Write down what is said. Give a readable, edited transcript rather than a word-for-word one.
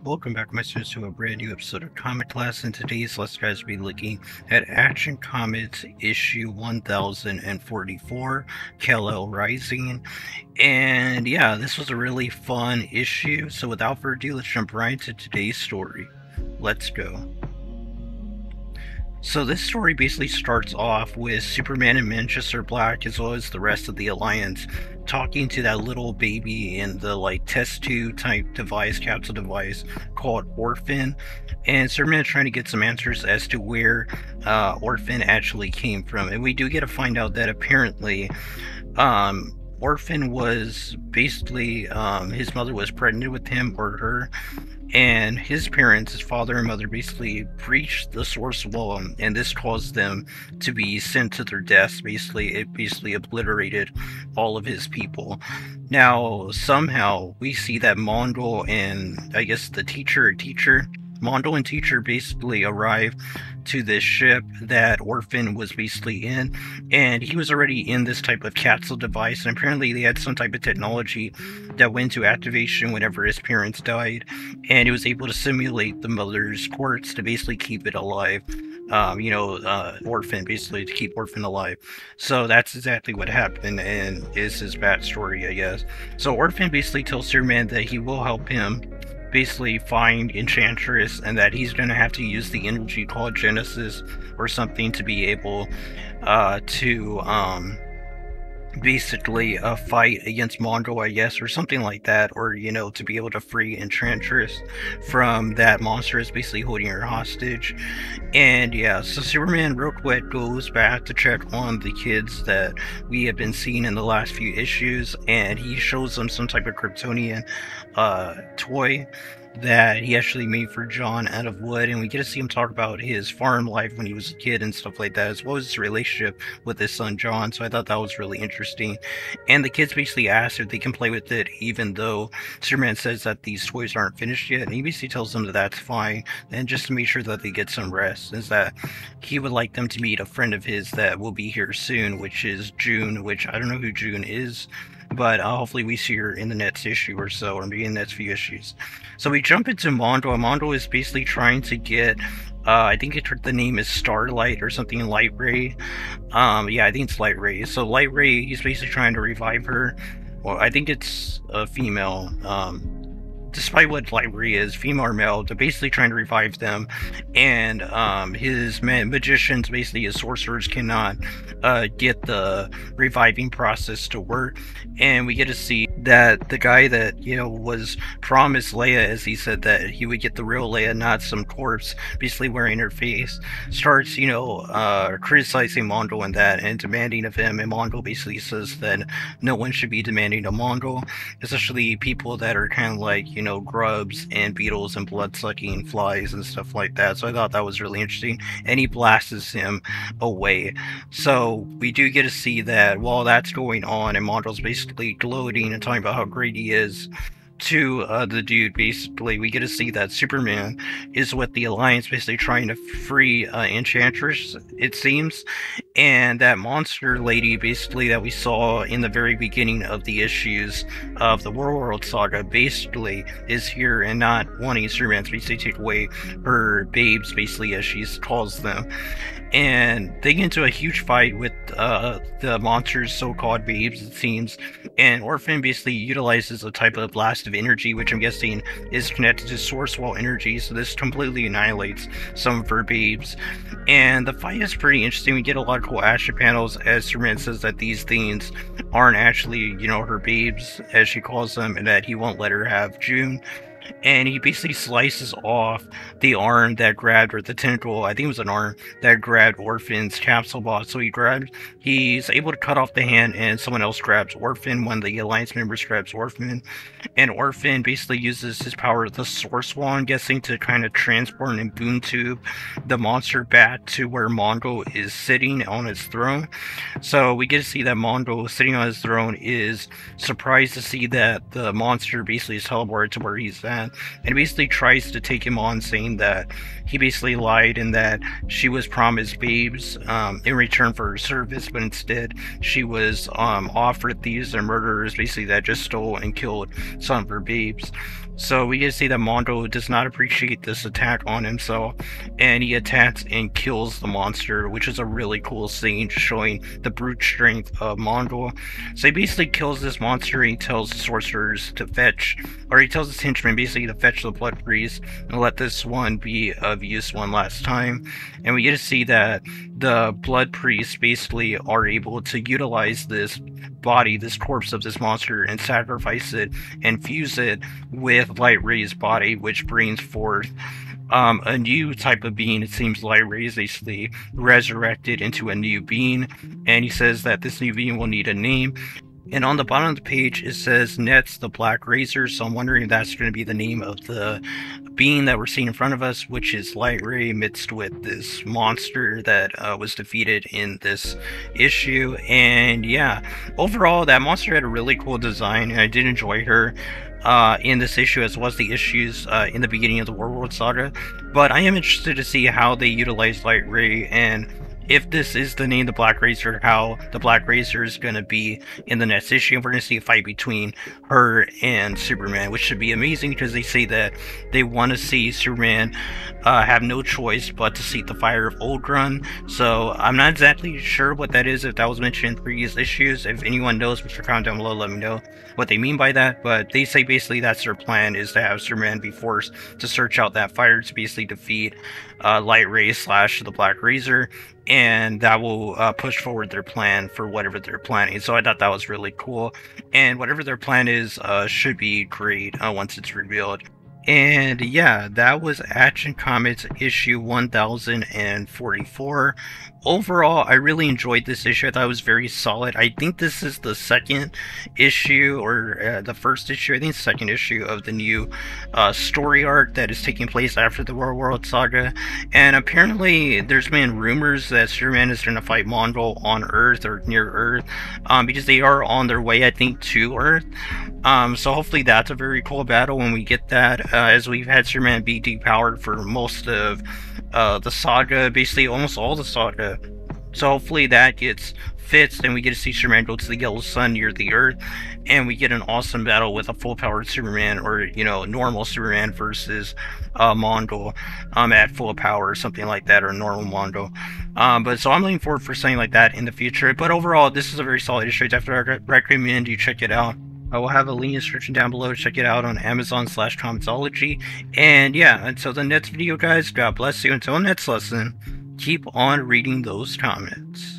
Welcome back, my students, to a brand new episode of Comic Class. In today's lesson, guys, will be looking at Action Comics issue 1044, Kal-El Rising. And yeah, this was a really fun issue. So without further ado, let's jump right into today's story. Let's go. So this story basically starts off with Superman and Manchester Black, as well as the rest of the Alliance, talking to that little baby in the test tube type device, capsule device called Orphan. And Superman's trying to get some answers as to where Orphan actually came from. And we do get to find out that apparently Orphan was basically, his mother was pregnant with him or her, and his parents, his father and mother, basically breached the source wall, and this caused them to be sent to their deaths. Basically, it basically obliterated all of his people. Now, somehow, we see that Mondel and, I guess, the teacher, Mondel and teacher basically arrive to this ship that Orphan was basically in, and he was already in this type of capsule device, and apparently they had some type of technology that went into activation whenever his parents died, and it was able to simulate the mother's corpse to basically keep it alive. Orphan, basically to keep Orphan alive. So that's exactly what happened, and is his backstory, I guess. So Orphan basically tells Superman that he will help him basically find Enchantress, and that he's going to have to use the energy called Genesis or something to be able to basically fight against Mondel, I guess, or something like that, or to be able to free Enchantress from that monster is basically holding her hostage. And yeah, so Superman real quick goes back to check on the kids that we have been seeing in the last few issues, and he shows them some type of Kryptonian toy that he actually made for John out of wood, and we get to see him talk about his farm life when he was a kid and stuff like that, as well as his relationship with his son John. So I thought that was really interesting. And the kids basically ask if they can play with it, even though Superman says that these toys aren't finished yet, and he basically tells them that that's fine, and just to make sure that they get some rest, is that he would like them to meet a friend of his that will be here soon, which is June, which I don't know who June is, but hopefully we see her in the next issue or so, or maybe in the next few issues. So we jump into Mondel. Mondel is basically trying to get, I think the name is Starlight or something, LightRay. Yeah, I think it's LightRay. So LightRay, he's basically trying to revive her. Well, I think it's a female. Despite what LightRay is, female or male, they're basically trying to revive them, and his magicians, basically his sorcerers, cannot get the reviving process to work. And we get to see that the guy that was promised Leia, as he said that he would get the real Leia, not some corpse basically wearing her face, starts criticizing Mondel and that, and demanding of him. And Mondel basically says that no one should be demanding of Mondel, especially people that are kind of like grubs and beetles and blood-sucking flies and stuff like that. So I thought that was really interesting, and he blasts him away. So we do get to see that while that's going on, and Mondel's basically gloating and talking about how great he is to the dude, basically we get to see that Superman is with the Alliance, basically trying to free Enchantress, it seems, and that monster lady basically that we saw in the very beginning of the issues of the World Saga basically is here, and not wanting Superman to basically take away her babes, basically, as she calls them. And they get into a huge fight with the monster's so-called babes, it seems, and Orphan basically utilizes a type of blast of energy, which I'm guessing is connected to source wall energy, so this completely annihilates some of her babes. And the fight is pretty interesting. We get a lot of cool action panels as Superman says that these things aren't actually, her babes, as she calls them, and that he won't let her have June. And he basically slices off the arm that grabbed, or the tentacle, I think it was an arm, that grabbed Orphan's capsule box. So he's able to cut off the hand, and someone else grabs Orphan. One of the Alliance members grabs Orphan, and Orphan basically uses his power, the Source Wall, I'm guessing, to kind of transport and boom tube the monster back to where Mondel is sitting on his throne. So we get to see that Mondel, sitting on his throne, is surprised to see that the monster basically is teleported to where he's at, and basically tries to take him on, saying that he basically lied and that she was promised babes in return for her service, but instead she was offered these murderers basically that just stole and killed some of her babes. So we get to see that Mondo does not appreciate this attack on himself, and he attacks and kills the monster, which is a really cool scene showing the brute strength of Mondo. So he basically kills this monster, and he tells the sorcerers to fetch, or he tells his henchmen basically to fetch the blood priest and let this one be of use one last time. And we get to see that the blood priests basically are able to utilize this body, this corpse of this monster, and sacrifice it and fuse it with LightRay's body, which brings forth a new type of being. It seems LightRay is basically resurrected into a new being, and he says that this new being will need a name. And on the bottom of the page, it says Nets the Black Razor, so I'm wondering if that's going to be the name of the being that we're seeing in front of us, which is LightRay mixed with this monster that was defeated in this issue. And yeah, overall, that monster had a really cool design, and I did enjoy her in this issue, as well as the issues in the beginning of the World Saga. But I am interested to see how they utilize LightRay, and if this is the name, the Black Razor, how the Black Razor is going to be in the next issue. And we're going to see a fight between her and Superman, which should be amazing, because they say that they want to see Superman have no choice but to seek the fire of Ultron. So I'm not exactly sure what that is, if that was mentioned in previous issues. If anyone knows, please comment down below, let me know what they mean by that. But they say basically that's their plan, is to have Superman be forced to search out that fire to basically defeat LightRay / the Black Razor, and that will push forward their plan for whatever they're planning. So I thought that was really cool, and whatever their plan is should be great once it's revealed. And yeah, that was Action Comics issue 1044. Overall, I really enjoyed this issue. I thought it was very solid. I think this is the second issue, or the first issue, I think it's the second issue of the new story arc that is taking place after the World Saga. And apparently, there's been rumors that Superman is going to fight Mondo on Earth, or near Earth, because they are on their way, I think, to Earth. So hopefully that's a very cool battle when we get that, as we've had Superman be depowered for most of the saga, basically almost all the saga. So hopefully that gets fixed, and we get to see Superman go to the yellow sun near the Earth, and we get an awesome battle with a full-powered Superman, or, you know, normal Superman versus Mondo at full power, or something like that, or normal Mondo. But so I'm looking forward for something like that in the future. But overall, this is a very solid issue. Definitely recommend you check it out. I will have a link in the description down below to check it out on Amazon /Comixology. And yeah, until the next video, guys, God bless you. Until next lesson, keep on reading those comments.